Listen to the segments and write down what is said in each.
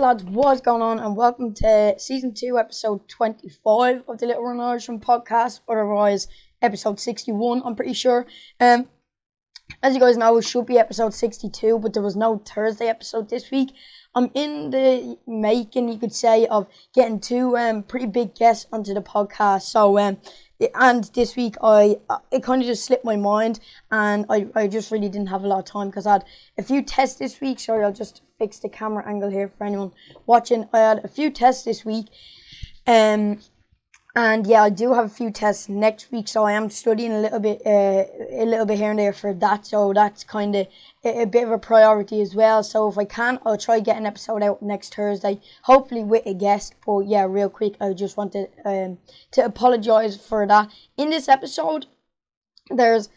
lads, what's going on, and welcome to Season 2, Episode 25 of the Little Run Irishman podcast, otherwise Episode 61, I'm pretty sure. As you guys know, it should be Episode 62, but there was no Thursday episode this week. I'm in the making, you could say, of getting two pretty big guests onto the podcast, so and this week it kind of just slipped my mind, and I just really didn't have a lot of time because I had a few tests this week. Sorry, I'll just fix the camera angle here for anyone watching. I had a few tests this week, and yeah, I do have a few tests next week, so I am studying a little bit here and there for that, so that's kind of a bit of a priority as well. So if I can, I'll try get an episode out next Thursday, hopefully with a guest. But yeah, real quick, I just wanted to apologise for that. In this episode, as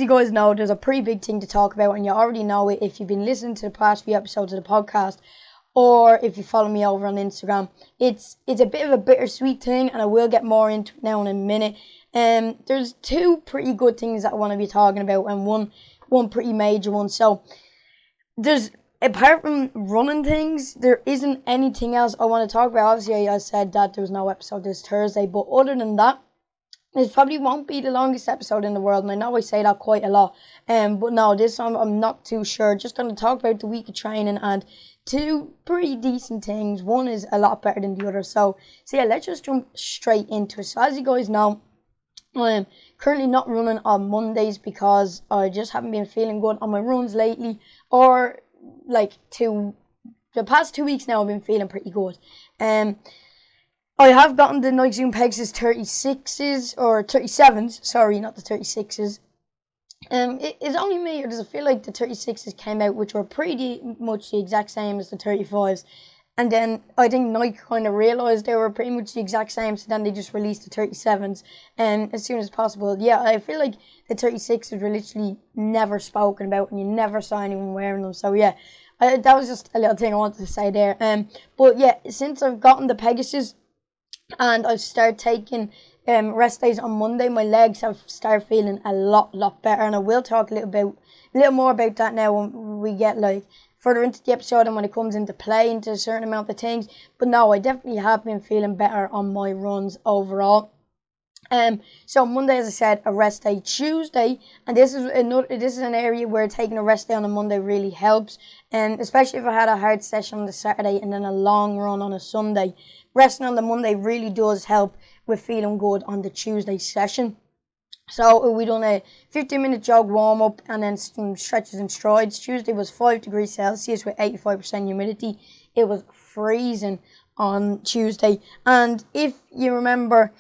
you guys know, there's a pretty big thing to talk about, and you already know it if you've been listening to the past few episodes of the podcast, or if you follow me over on Instagram. It's a bit of a bittersweet thing, and I will get more into it now in a minute. There's two pretty good things that I want to be talking about, and one pretty major one. So there's, apart from running things, there isn't anything else I want to talk about. Obviously, I said that there was no episode this Thursday, but other than that, this probably won't be the longest episode in the world, and I know I say that quite a lot. But no, this time I'm not too sure. Just going to talk about the week of training and two pretty decent things. One is a lot better than the other. So yeah, let's just jump straight into it. So as you guys know, I am currently not running on Mondays because I just haven't been feeling good on my runs lately, or like the past 2 weeks now I've been feeling pretty good. I have gotten the Nike Pegasus 36s, or 37s, sorry, not the 36s. It's only me, or does it feel like the 36s came out, which were pretty much the exact same as the 35s, and then I think Nike kind of realised they were pretty much the exact same, so then they just released the 37s as soon as possible. Yeah, I feel like the 36s were literally never spoken about, and you never saw anyone wearing them, so yeah, that was just a little thing I wanted to say there. But yeah, since I've gotten the Pegasus, and I've started taking rest days on Monday, my legs have started feeling a lot better, and I will talk a little more about that now when we get further into the episode and when it comes into play into a certain amount of things. But no, I definitely have been feeling better on my runs overall. So Monday, as I said, a rest day. Tuesday, and this is an area where taking a rest day on a Monday really helps, and especially if I had a hard session on the Saturday and then a long run on a Sunday. Resting on the Monday really does help with feeling good on the Tuesday session. So we done a 15-minute jog warm-up and then some stretches and strides. Tuesday was 5 degrees Celsius with 85% humidity. It was freezing on Tuesday. And if you remember,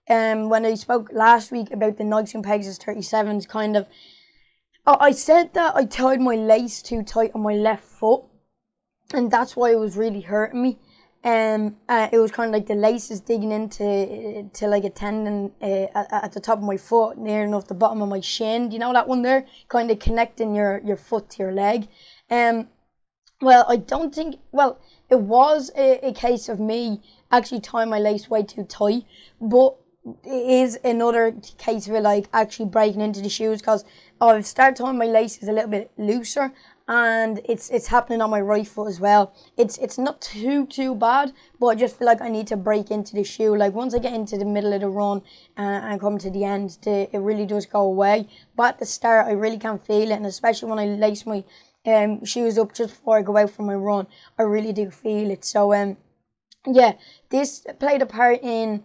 when I spoke last week about the Nike Pegasus 37s, I said that I tied my lace too tight on my left foot, and that's why it was really hurting me. It was kind of like the laces digging into like a tendon at the top of my foot, near enough the bottom of my shin. Do you know that one there? Kind of connecting your foot to your leg. Well, I don't think. Well, it was a case of me actually tying my lace way too tight, but it is another case of it actually breaking into the shoes, because I've started tying my laces a little bit looser, and it's happening on my right foot as well. It's not too bad, but I just feel like I need to break into the shoe. Like once I get into the middle of the run and come to the end, it really does go away. But at the start, I really can't feel it, and especially when I lace my shoes up just before I go out for my run, I really do feel it. So yeah, this played a part in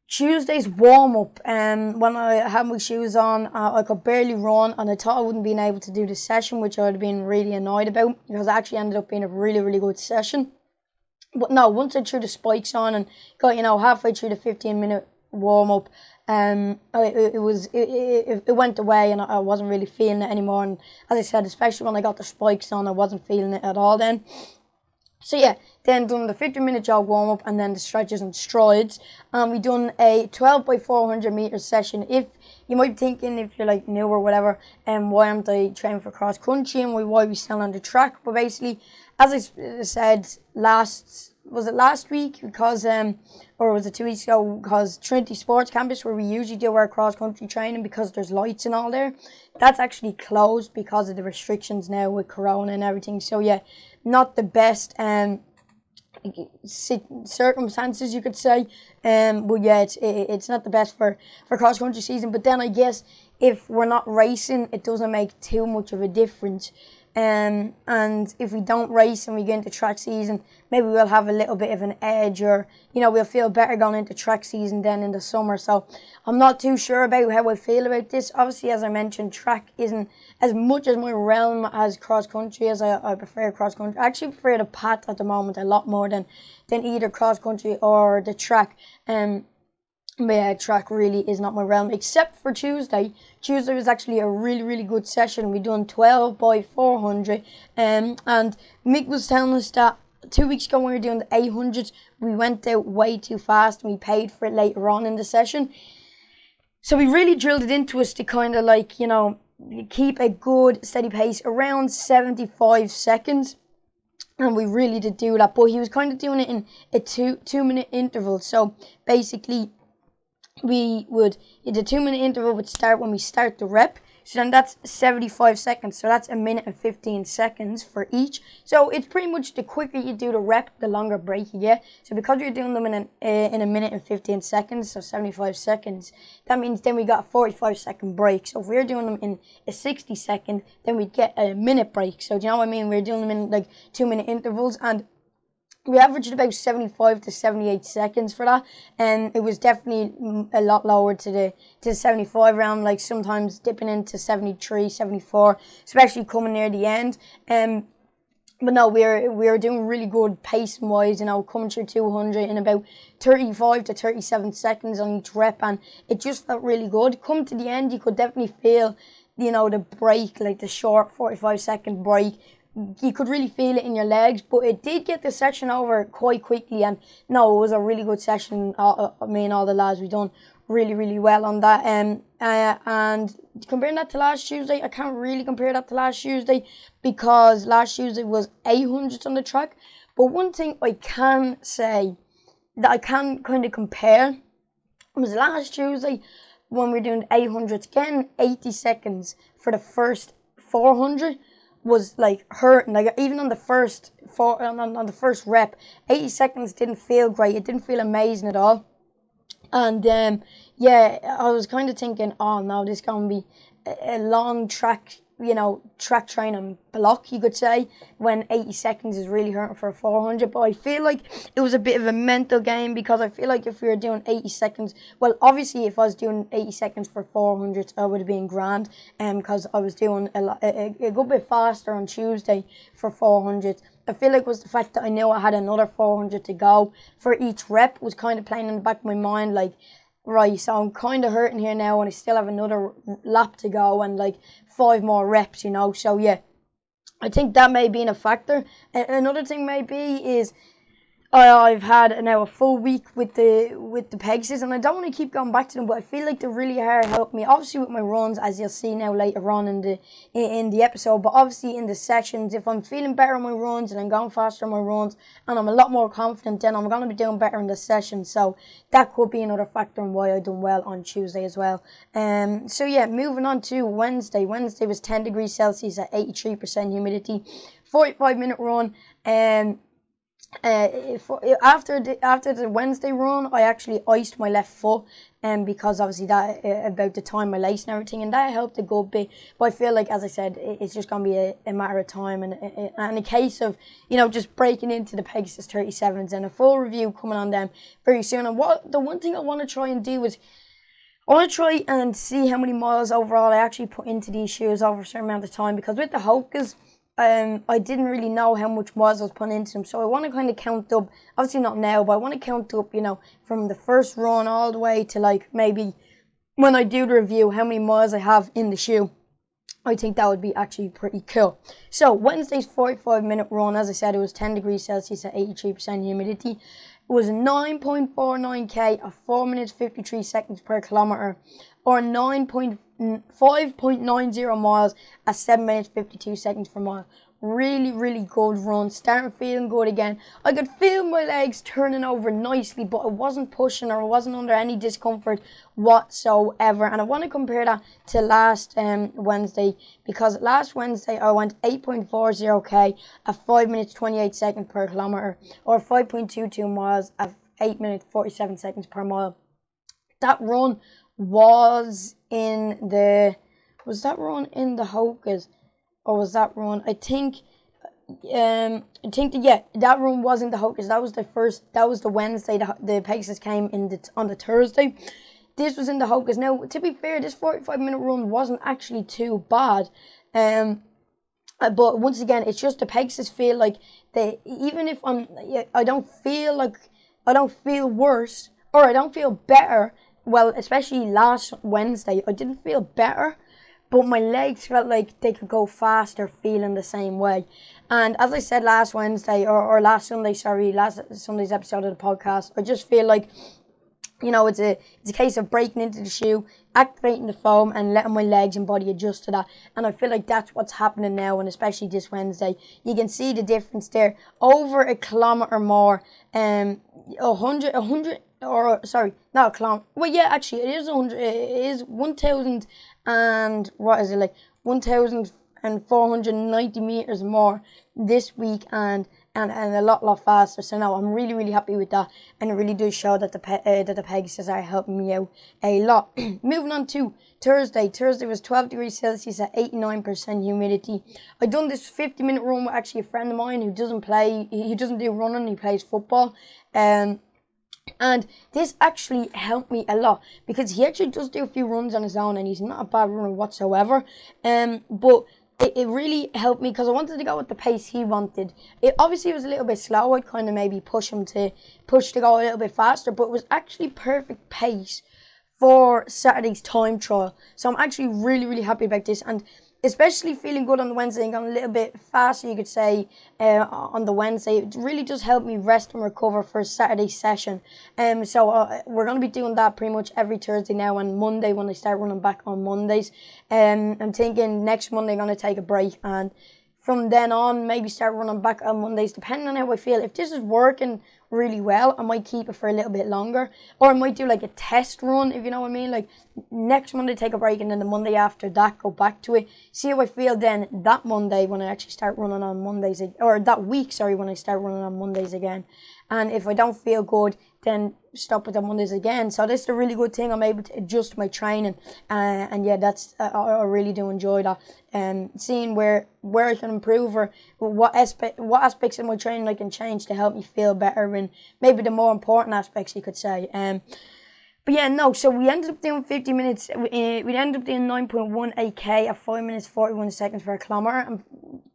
Tuesday's warm-up. When I had my shoes on, I could barely run, and I thought I wouldn't be able to do the session, which I would have been really annoyed about, because it actually ended up being a really good session. But no, once I threw the spikes on and got halfway through the 15-minute warm-up, it went away, and I wasn't really feeling it anymore. And as I said, especially when I got the spikes on, I wasn't feeling it at all then. So yeah, then done the 15-minute jog warm-up and then the stretches and strides. And we done a 12 by 400 meter session. If you might be thinking, if you're new or whatever, why aren't I training for cross country and why we still on the track? But basically, as I said last week, because or was it 2 weeks ago, because Trinity Sports Campus, where we usually do our cross country training because there's lights and all there, that's actually closed because of the restrictions now with Corona and everything. So yeah, not the best circumstances, you could say. But yeah, it's not the best for cross country season. But then I guess if we're not racing, it doesn't make too much of a difference. And if we don't race and we get into track season, maybe we'll have a little bit of an edge, or we'll feel better going into track season than in the summer. So I'm not too sure about how I feel about this. Obviously, as I mentioned, track isn't as much as my realm as cross country, as I prefer cross country. I actually prefer the path at the moment a lot more than either cross country or the track. But yeah, track really is not my realm, except for Tuesday. Tuesday was actually a really, really good session. We done 12 by 400, and Mick was telling us that 2 weeks ago when we were doing the 800s, we went out way too fast and we paid for it later on in the session. So we really drilled it into us to kind of like, keep a good steady pace around 75 seconds. And we really did do that, but he was kind of doing it in a two-minute interval. So basically, the 2-minute interval would start when we start the rep. So then that's 75 seconds. So that's 1 minute and 15 seconds for each. So it's pretty much the quicker you do the rep, the longer break you get. So because you're doing them in 1 minute and 15 seconds, so 75 seconds, that means then we got a 45-second break. So if we're doing them in a 60-second, then we'd get a minute break. So do you know what I mean? We're doing them in like 2-minute intervals, and we averaged about 75 to 78 seconds for that, and it was definitely a lot lower to the 75 round, like sometimes dipping into 73, 74, especially coming near the end. But no, we were doing really good pacing wise, coming through 200 in about 35 to 37 seconds on each rep, and it just felt really good. Come to the end, you could definitely feel, the break, like the short 45-second break. You could really feel it in your legs, but it did get the session over quite quickly. And no, it was a really good session. Me and all the lads, we done really, really well on that. And comparing that to last Tuesday, I can't really compare that to last Tuesday, because last Tuesday was 800s on the track. But one thing I can say that I can kind of compare was last Tuesday when we were doing 800s, getting 80 seconds for the first 400 was like hurting. Like even on the first on the first rep, 80 seconds didn't feel great. It didn't feel amazing at all. And yeah, I was kind of thinking, oh no, this is gonna be a long track, track training block, you could say, when 80 seconds is really hurting for a 400. But I feel like it was a bit of a mental game, because I feel like if we were doing 80 seconds, well, obviously if I was doing 80 seconds for 400, I would have been grand, because I was doing a good bit faster on Tuesday for 400. I feel like it was the fact that I knew I had another 400 to go for each rep was kind of playing in the back of my mind, like, right, so I'm kind of hurting here now and I still have another lap to go and like 5 more reps, So yeah, I think that may be a factor. Another thing may be is I've had now a full week with the Pegasus, and I don't want to keep going back to them, but I feel like they really are helping me. Obviously with my runs, as you'll see now later on in the episode, but obviously in the sessions, if I'm feeling better on my runs and I'm going faster on my runs and I'm a lot more confident, then I'm going to be doing better in the session. So that could be another factor in why I done well on Tuesday as well. So yeah, moving on to Wednesday. Wednesday was 10 degrees Celsius at 83% humidity, 45-minute run. After the Wednesday run, I actually iced my left foot, because obviously that about the time my lace and everything, and that helped a good bit. But I feel like, as I said, it's just gonna be a matter of time, and a case of just breaking into the Pegasus 37s, and a full review coming on them very soon. And the one thing I want to try and do is I want to try and see how many miles overall I actually put into these shoes over a certain amount of time, because with the Hokas, I didn't really know how much miles I was putting into them, so I want to kind of count up, obviously not now, but I want to count up, from the first run all the way to like maybe when I do the review, how many miles I have in the shoe. I think that would be actually pretty cool. So Wednesday's 45-minute run, as I said, it was 10 degrees Celsius at 83% humidity. It was 9.49k at 4 minutes 53 seconds per kilometer, or 5.90 miles at 7 minutes 52 seconds per mile. really, really good run. Starting feeling good again. I could feel my legs turning over nicely, but I wasn't pushing or I wasn't under any discomfort whatsoever. And I want to compare that to last Wednesday, because last Wednesday I went 8.40k at 5 minutes 28 seconds per kilometer, or 5.22 miles at 8 minutes 47 seconds per mile. That run was that run in the Hocus, or was that run? I think that run was in the Hocus. That was the Wednesday. The Pegasus came on the Thursday. This was in the Hocus. Now, to be fair, this 45-minute run wasn't actually too bad. But once again, it's just the Pegasus feel like even if I don't feel worse, or I don't feel better. Well, especially last Wednesday, I didn't feel better, but my legs felt like they could go faster, feeling the same way. And as I said last Sunday, last Sunday's episode of the podcast, I just feel like, it's a case of breaking into the shoe, activating the foam, and letting my legs and body adjust to that. And I feel like that's what's happening now, and especially this Wednesday. You can see the difference there. Over a kilometre more, 100, or sorry, not a kilometre. Well, yeah, actually, it is 100. It is 1,000 and what is it, like 1,490 meters more this week, and a lot faster. So no, I'm really, really happy with that, and it really does show that the Pegasus are helping me out a lot. Moving on to Thursday. Thursday was 12 degrees Celsius at 89% humidity. I done this 50-minute run with actually a friend of mine who doesn't do running, he plays football. And this actually helped me a lot, because he actually does do a few runs on his own, and he's not a bad runner whatsoever. But it really helped me, because I wanted to go with the pace he wanted. It obviously was a little bit slow. I'd kind of maybe push to go a little bit faster, but it was actually perfect pace for Saturday's time trial. So I'm actually really, really happy about this, and especially feeling good on the Wednesday and going a little bit faster, you could say, on the Wednesday. It really does help me rest and recover for Saturday's session. So we're going to be doing that pretty much every Thursday now, and Monday when I start running back on Mondays. I'm thinking next Monday I'm going to take a break, and from then on maybe start running back on Mondays, depending on how I feel. If this is working really well, I might keep it for a little bit longer, or I might do like a test run, if you know what I mean. Like next Monday take a break, and then the Monday after that go back to it, see how I feel then that Monday when I actually start running on Mondays, or that week, sorry, when I start running on Mondays again. And if I don't feel good, then stop with the Mondays again. So this is a really good thing. I'm able to adjust my training, and yeah, that's I really do enjoy that. Seeing where I can improve, or what aspects of my training I can change to help me feel better, and maybe the more important aspects, you could say. But yeah, no. So we ended up doing 50 minutes. We ended up doing 9.18k at 5 minutes 41 seconds per kilometer, and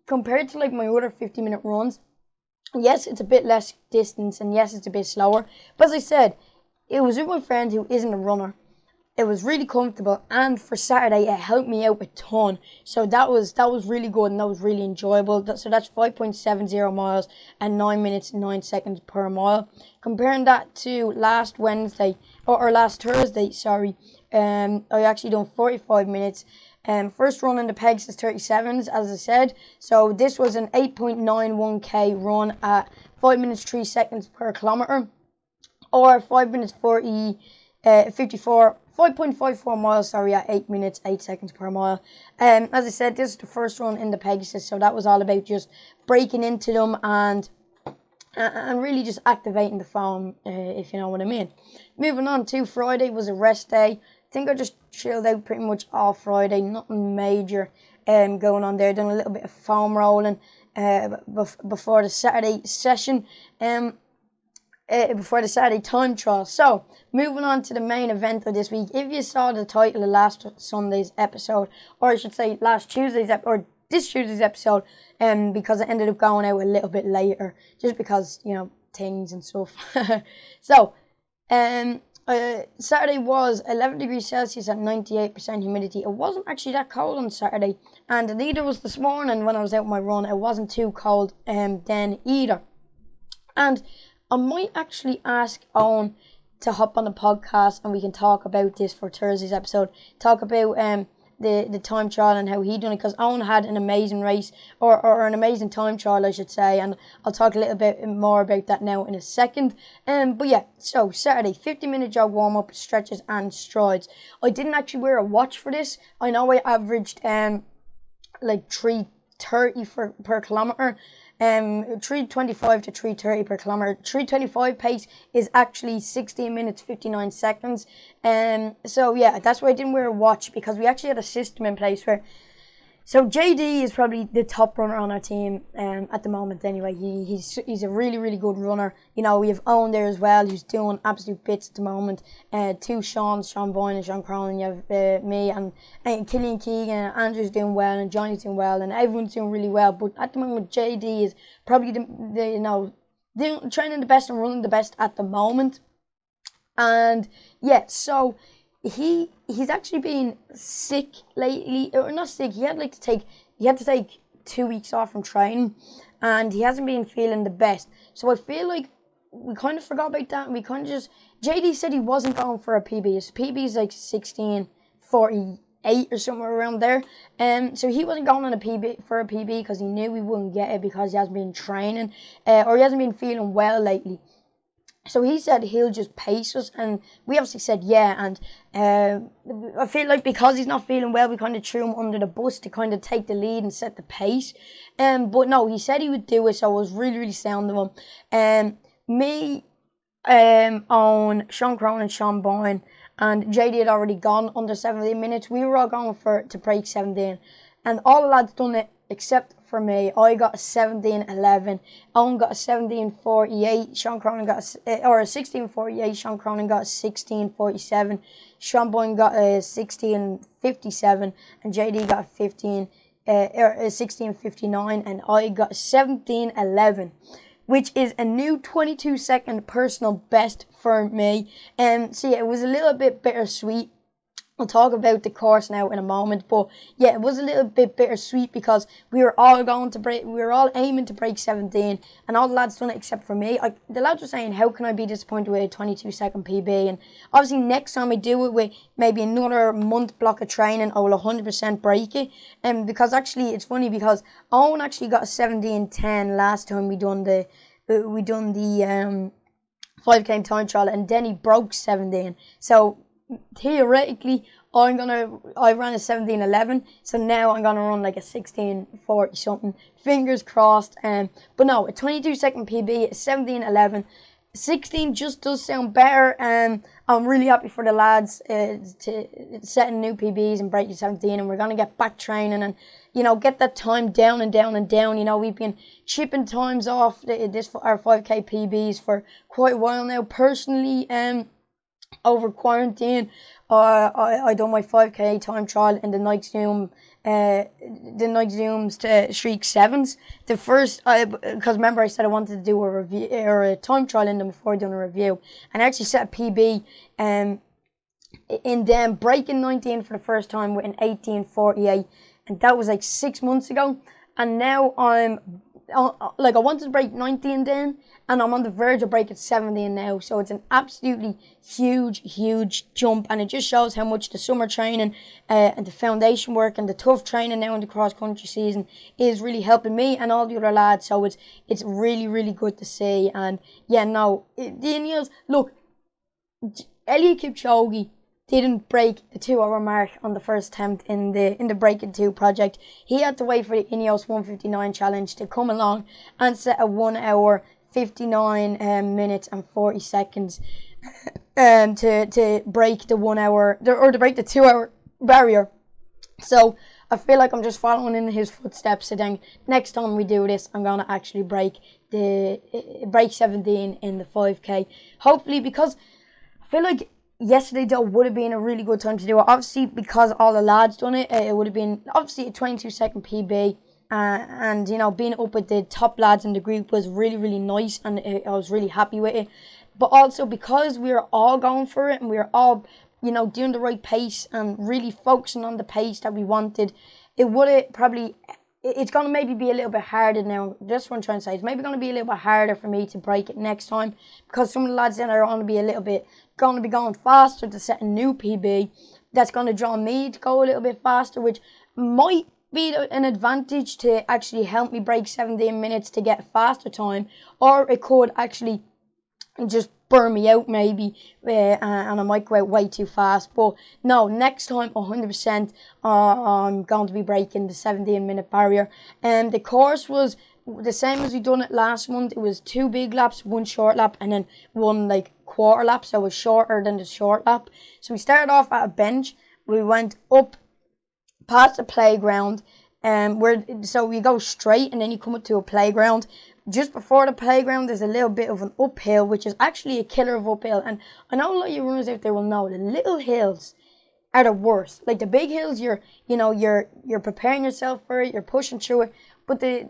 compared to like my other 50-minute runs, yes, it's a bit less distance, and yes, it's a bit slower. But as I said, it was with my friend who isn't a runner. It was really comfortable, and for Saturday, it helped me out a ton. So that was really good, and that was really enjoyable. So that's 5.70 miles and 9 minutes 9 seconds per mile. Comparing that to last Wednesday, or last Thursday, sorry, I actually done 45 minutes. First run in the Pegasus 37s, as I said. So this was an 8.91k run at 5 minutes 3 seconds per kilometer, or 5 minutes 5.54 miles, sorry, at 8 minutes 8 seconds per mile. As I said, this is the first run in the Pegasus, so that was all about just breaking into them and really just activating the foam, if you know what I mean. Moving on to Friday was a rest day. I think I just chilled out pretty much all Friday, nothing major going on there. Done a little bit of foam rolling before the Saturday session, before the Saturday time trial. So, moving on to the main event of this week. If you saw the title of last Sunday's episode, or I should say last Tuesday's or this Tuesday's episode, because it ended up going out a little bit later, just because, things and stuff. So, Saturday was 11 degrees Celsius at 98% humidity. It wasn't actually that cold on Saturday, and neither was this morning when I was out on my run. It wasn't too cold then either. And I might actually ask Owen to hop on the podcast, and we can talk about this for Thursday's episode. Talk about the time trial and how he done it, because Owen had an amazing race, or an amazing time trial, I should say, and I'll talk a little bit more about that now in a second. But yeah, so Saturday, 50-minute jog warm-up, stretches and strides. I didn't actually wear a watch for this. I know I averaged like 3:30 per kilometer. 3:25 to 3:30 per kilometer. 3:25 pace is actually 16 minutes 59 seconds. So yeah, that's why I didn't wear a watch, because we actually had a system in place where. So JD is probably the top runner on our team at the moment. Anyway, he's a really good runner. You know, we have Owen there as well, who's doing absolute bits at the moment. Two Sean Boyne and Sean Cronin. You have me and Killian Keegan, and Andrew's doing well, and Johnny's doing well, and everyone's doing really well. But at the moment, JD is probably training the best and running the best at the moment. And yeah, so he's actually been sick lately, or not sick. He had to take 2 weeks off from training, and he hasn't been feeling the best. So I feel like we kind of forgot about that, and we kind of just. JD said he wasn't going for a PB. His PB is like 16:48 or somewhere around there. So he wasn't going on a PB for a PB because he knew we wouldn't get it because he hasn't been training, or he hasn't been feeling well lately. So he said he'll just pace us, and we obviously said yeah, and I feel like because he's not feeling well, we kind of threw him under the bus to kind of take the lead and set the pace. But no, he said he would do it, so I was really sound of him. Me, Owen, Sean Cronin and Sean Boyne, and JD had already gone under 17 minutes. We were all going to break 17, and all the lads done it except for me. I got a 17:11. Owen got a 17:48. Sean Cronin got a 16:48. Sean Cronin got a 16:47. Sean Boyne got a 16:57, and JD got a 16:59, and I got a 17:11. Which is a new 22-second personal best for me. So yeah, it was a little bit bittersweet. I'll talk about the course now in a moment, but yeah, it was a little bit bittersweet because we were all aiming to break 17, and all the lads done it except for me. The lads were saying, how can I be disappointed with a 22-second PB? And obviously next time I do it with maybe another month block of training, I will 100% break it. Because actually it's funny because Owen actually got a 17:10 last time we done the 5K time trial, and then he broke 17. So theoretically, I ran a 17:11, so now I'm gonna run like a 16:40 something. Fingers crossed. But no, a 22-second PB, a 17:11. 16 just does sound better, and I'm really happy for the lads to setting new PBs and breaking 17, and we're gonna get back training and get that time down and down and down. We've been chipping times off our 5K PBs for quite a while now. Personally, over quarantine, I done my 5K time trial in the Nike Zooms to Streak 7s. The first, because remember I said I wanted to do a review or a time trial in them before I done a review, and I actually set a PB in them, breaking 19 for the first time with an 18:48, and that was like 6 months ago. And now I wanted to break 19 then, and I'm on the verge of breaking 17 now. So it's an absolutely huge jump, and it just shows how much the summer training and the foundation work and the tough training now in the cross country season is really helping me and all the other lads. So it's really good to see. And yeah, no, Daniels, look, Eliud Kipchoge didn't break the 2-hour mark on the first attempt in the Breaking 2 project. He had to wait for the Ineos 159 challenge to come along and set a 1 hour 59 minutes and 40 seconds to break the 1 hour or to break the 2 hour barrier. So I feel like I'm just following in his footsteps. So then next time we do this, I'm gonna actually break 17 in the 5K. Hopefully, because I feel like yesterday though would have been a really good time to do it. Obviously, because all the lads done it, it would have been obviously a 22-second PB. And being up with the top lads in the group was really nice, and I was really happy with it. But also because we were all going for it, and we were all doing the right pace and really focusing on the pace that we wanted, it would have probably, it's going to maybe be a little bit harder now. That's what I'm trying to say. It's maybe going to be a little bit harder for me to break it next time, because some of the lads then are going to be going faster to set a new PB. that's going to draw me to go a little bit faster, which might be an advantage to actually help me break 17 minutes to get faster time, or it could actually just burn me out maybe, and I might go out way too fast. But no, next time 100% I'm going to be breaking the 17-minute barrier. And the course was the same as we done it last month. It was 2 big laps, 1 short lap, and then 1 like quarter lap, so it was shorter than the short lap. So we started off at a bench, we went up past the playground, so we go straight and then you come up to a playground. Just before the playground, there's a little bit of an uphill, which is actually a killer of uphill. And I know a lot of you runners out there will know the little hills are the worst. Like the big hills, you're preparing yourself for it, you're pushing through it. But the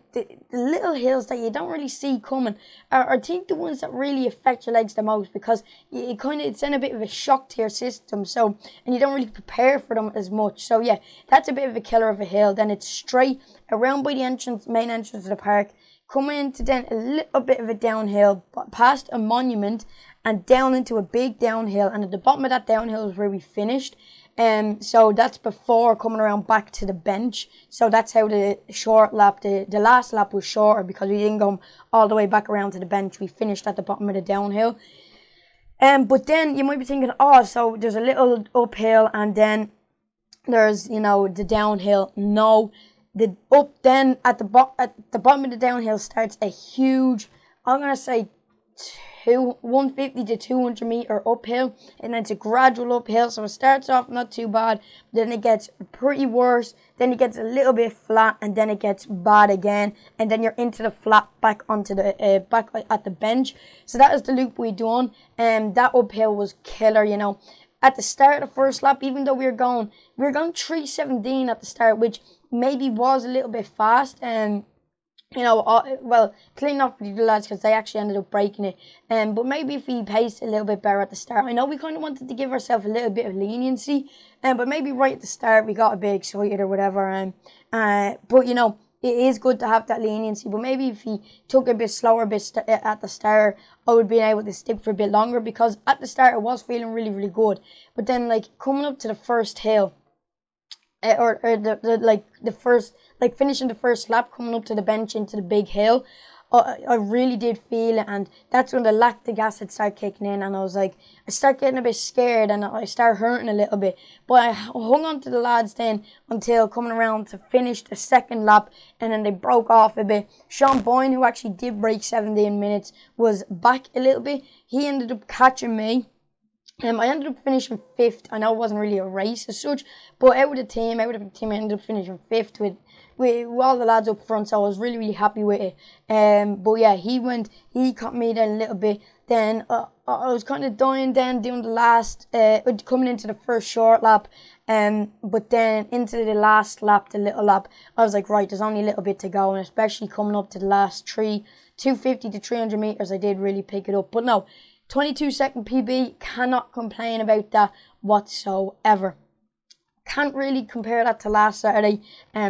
little hills that you don't really see coming are, I think, the ones that really affect your legs the most, because it's in a bit of a shock to your system. So, and you don't really prepare for them as much. So yeah, that's a bit of a killer of a hill. Then it's straight around by the main entrance of the park, coming into then a little bit of a downhill, past a monument and down into a big downhill. And at the bottom of that downhill is where we finished. So that's before coming around back to the bench. So that's how the short lap, the last lap was shorter, because we didn't go all the way back around to the bench. We finished at the bottom of the downhill. But then you might be thinking, oh, so there's a little uphill and then there's, the downhill. No, the up then at the bottom of the downhill starts a huge, I'm going to say 150 to 200 meter uphill, and then it's a gradual uphill. So it starts off not too bad, then it gets pretty worse, then it gets a little bit flat, and then it gets bad again, and then you're into the flat back onto the back at the bench. So that is the loop we done, and that uphill was killer. At the start of the first lap, even though we were going 3:17 at the start, which maybe was a little bit fast, and clean up for the lads, because they actually ended up breaking it. But maybe if we paced a little bit better at the start. I know we kind of wanted to give ourselves a little bit of leniency, but maybe right at the start we got a bit excited or whatever. But it is good to have that leniency. But maybe if we took a bit slower at the start, I would be able to stick for a bit longer, because at the start I was feeling really, really good. But then coming up to the first hill, finishing the first lap, coming up to the bench into the big hill, I really did feel it, and that's when the lactic acid started kicking in, and I started getting a bit scared, and I started hurting a little bit. But I hung on to the lads then until coming around to finish the second lap, and then they broke off a bit. Sean Boyne, who actually did break 17 minutes, was back a little bit. He ended up catching me. I ended up finishing 5th. I know it wasn't really a race as such, but out of the team, I ended up finishing 5th with all the lads up front, so I was really, really happy with it. But yeah, he caught me then a little bit. Then I was kind of dying then doing the last, coming into the first short lap, but then into the last lap, the little lap, I was like, right, there's only a little bit to go, and especially coming up to the last 250 to 300 meters, I did really pick it up. But no, 22-second PB, cannot complain about that whatsoever. Can't really compare that to last Saturday,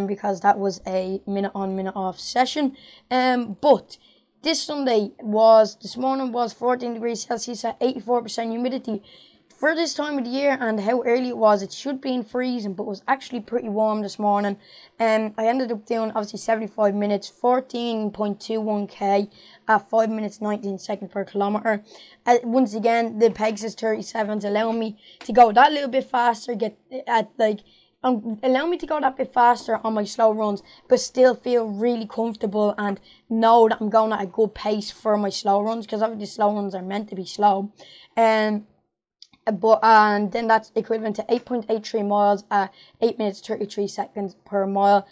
because that was a minute on, minute off session. But this morning was 14 degrees Celsius at 84% humidity. For this time of the year and how early it should be in freezing, but it was actually pretty warm this morning. I ended up doing obviously 75 minutes, 14.21k at 5 minutes 19 seconds per kilometer. Once again, the Pegasus 37s allowing me to go that little bit faster, allow me to go that bit faster on my slow runs, but still feel really comfortable and know that I'm going at a good pace for my slow runs, because obviously slow runs are meant to be slow. And then that's equivalent to 8.83 miles at 8 minutes 33 seconds per mile.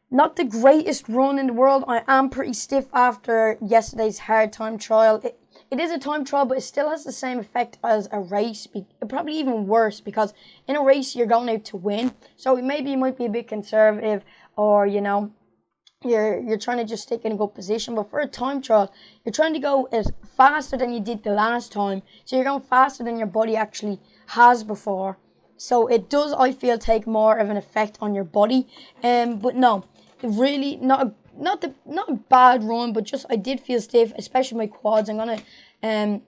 Not the greatest run in the world. I am pretty stiff after yesterday's hard time trial. It is a time trial, but it still has the same effect as a race. Probably even worse, because in a race you're going out to win. So maybe you might be a bit conservative, or you're trying to just stick in a good position. But for a time trial, you're trying to go as faster than you did the last time. So you're going faster than your body actually has before. So it does, I feel, take more of an effect on your body. But no, really not a bad run, but just I did feel stiff, especially my quads. I'm gonna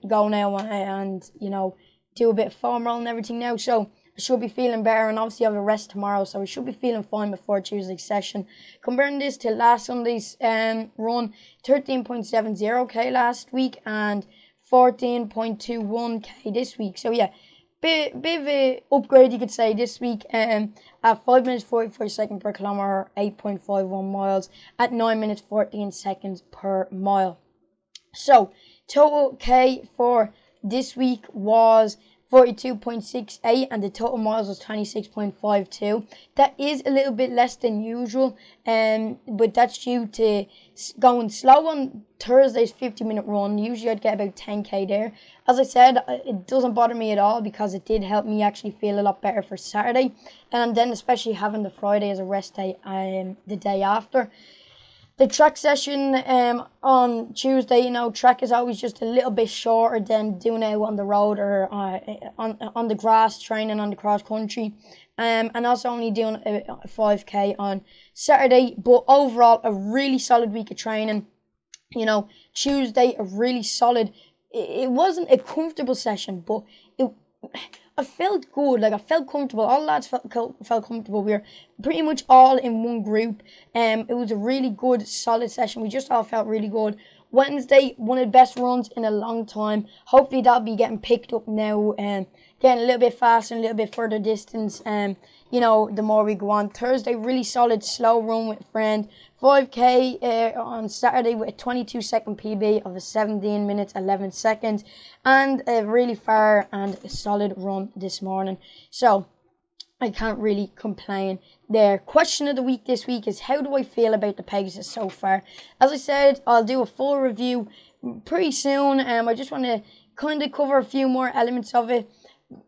go now and do a bit of foam roll and everything now. So I should be feeling better, and obviously I have a rest tomorrow, so I should be feeling fine before Tuesday's session. Comparing this to last Sunday's run, 13.70k last week and 14.21k this week. So yeah, bit of a upgrade, you could say, this week. At 5 minutes 45 seconds per kilometre, 8.51 miles, at 9 minutes 14 seconds per mile. So total K for this week was 42.68, and the total miles was 26.52. That is a little bit less than usual, but that's due to going slow on Thursday's 50-minute run. Usually I'd get about 10k there. As I said, it doesn't bother me at all because it did help me actually feel a lot better for Saturday, and then especially having the Friday as a rest day the day after. The track session on Tuesday, track is always just a little bit shorter than doing it on the road or on the grass, training on the cross country, and also only doing a 5k on Saturday. But overall, a really solid week of training. Tuesday, a really solid. It wasn't a comfortable session, but I felt good. I felt comfortable. All the lads felt comfortable. We were pretty much all in one group. It was a really good, solid session. We just all felt really good. Wednesday, one of the best runs in a long time. Hopefully that'll be getting picked up now, getting a little bit faster, and a little bit further distance. The more we go on. Thursday, really solid, slow run with a friend. 5k on Saturday with a 22-second PB of a 17 minutes 11 seconds, and a really far and solid run this morning. So I can't really complain there. Question of the week this week is, how do I feel about the Pegasus so far? As I said, I'll do a full review pretty soon. I just want to kind of cover a few more elements of it.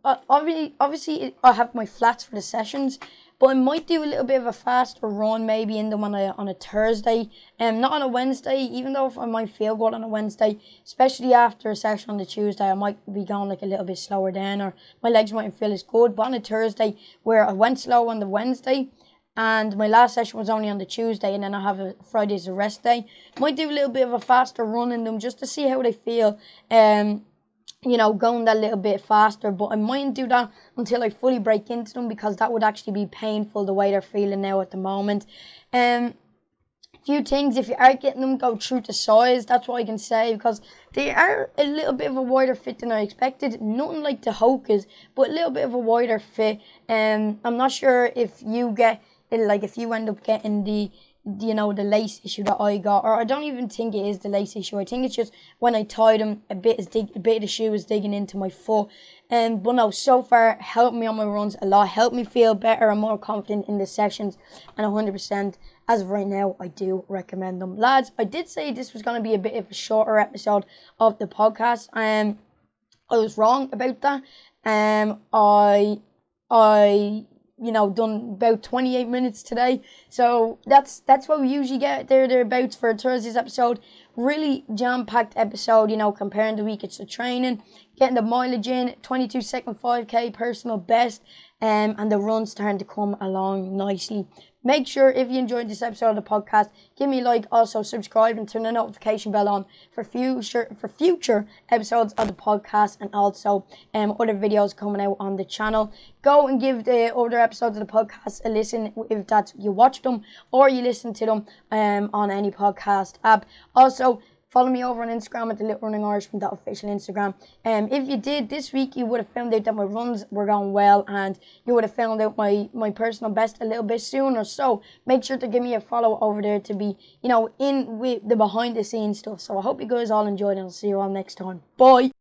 Obviously, I have my flats for the sessions, but I might do a little bit of a faster run maybe in them on a Thursday, not on a Wednesday, even though I might feel good on a Wednesday, especially after a session on the Tuesday. I might be going a little bit slower then, or my legs mightn't feel as good. But on a Thursday, where I went slow on the Wednesday, and my last session was only on the Tuesday, and then I have a Friday as a rest day, might do a little bit of a faster run in them just to see how they feel. Going that little bit faster, but I mightn't do that until I fully break into them, because that would actually be painful the way they're feeling now at the moment. Few things, if you are getting them, go true to size. That's what I can say, because they are a little bit of a wider fit than I expected. Nothing like the Hokas, but a little bit of a wider fit. I'm not sure if you get if you end up getting the lace issue that I got, or I don't even think it is the lace issue. I think it's just when I tied them, a bit of the shoe was digging into my foot. But no, so far helped me on my runs a lot, helped me feel better and more confident in the sessions, and 100% as of right now, I do recommend them. Lads, I did say this was going to be a bit of a shorter episode of the podcast. I was wrong about that. I done about 28 minutes today. So that's what we usually get thereabouts for Thursday's episode. Really jam-packed episode, comparing the week. It's the training, getting the mileage in, 22-second 5k personal best, and the run starting to come along nicely. Make sure, if you enjoyed this episode of the podcast, give me a like, also subscribe and turn the notification bell on for future episodes of the podcast, and also other videos coming out on the channel. Go and give the other episodes of the podcast a listen, if that's you watch them or you listen to them on any podcast app. Also, follow me over on Instagram at the Little Running Irishman, that official Instagram. If you did this week, you would have found out that my runs were going well, and you would have found out my personal best a little bit sooner. So make sure to give me a follow over there to be, in with the behind the scenes stuff. So I hope you guys all enjoyed, and I'll see you all next time. Bye.